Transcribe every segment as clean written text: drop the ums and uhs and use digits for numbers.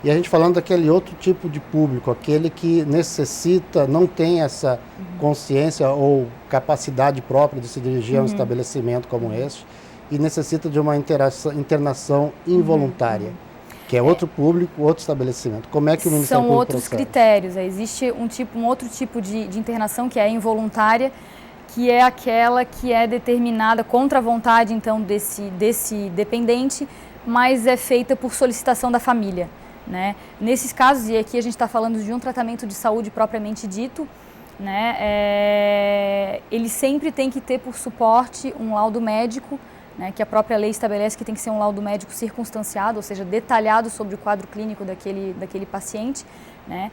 E a gente falando daquele outro tipo de público, aquele que necessita, não tem essa consciência ou capacidade própria de se dirigir a um estabelecimento como este e necessita de uma internação involuntária, que é outro público, outro estabelecimento. Como é que o Ministério São Público outros procede? critérios. Existe um outro tipo de internação que é involuntária, que é aquela que é determinada contra a vontade, então, desse dependente, mas é feita por solicitação da família, né? Nesses casos, e aqui a gente está falando de um tratamento de saúde propriamente dito, né, ele sempre tem que ter por suporte um laudo médico, né, que a própria lei estabelece que tem que ser um laudo médico circunstanciado, ou seja, detalhado sobre o quadro clínico daquele paciente, né.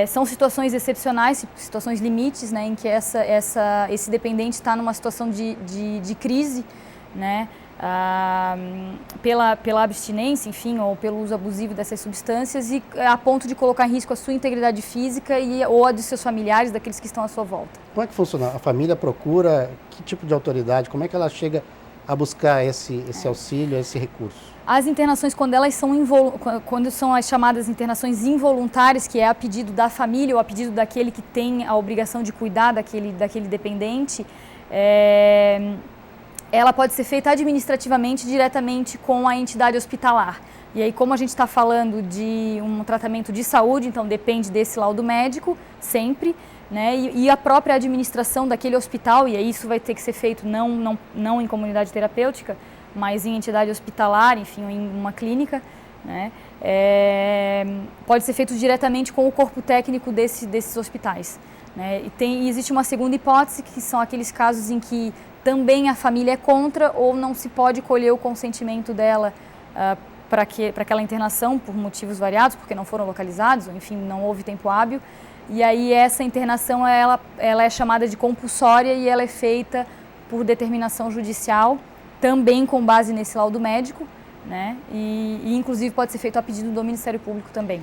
São situações excepcionais, situações limites, né, em que esse dependente está numa situação de crise, né, pela abstinência, enfim, ou pelo uso abusivo dessas substâncias e a ponto de colocar em risco a sua integridade física ou a dos seus familiares, daqueles que estão à sua volta. Como é que funciona? A família procura que tipo de autoridade? Como é que ela chega a buscar esse auxílio, esse recurso? As internações, quando são as chamadas internações involuntárias, que é a pedido da família ou a pedido daquele que tem a obrigação de cuidar daquele dependente, ela pode ser feita administrativamente diretamente com a entidade hospitalar. E aí, como a gente está falando de um tratamento de saúde, então depende desse laudo médico, sempre, né? E a própria administração daquele hospital, e aí isso vai ter que ser feito não em comunidade terapêutica, mas em entidade hospitalar, enfim, em uma clínica, né? Pode ser feito diretamente com o corpo técnico desses hospitais, né? E existe uma segunda hipótese, que são aqueles casos em que também a família é contra ou não se pode colher o consentimento dela para aquela internação por motivos variados, porque não foram localizados, ou enfim, não houve tempo hábil. E aí essa internação ela é chamada de compulsória e ela é feita por determinação judicial, também com base nesse laudo médico, né? E inclusive pode ser feito a pedido do Ministério Público também.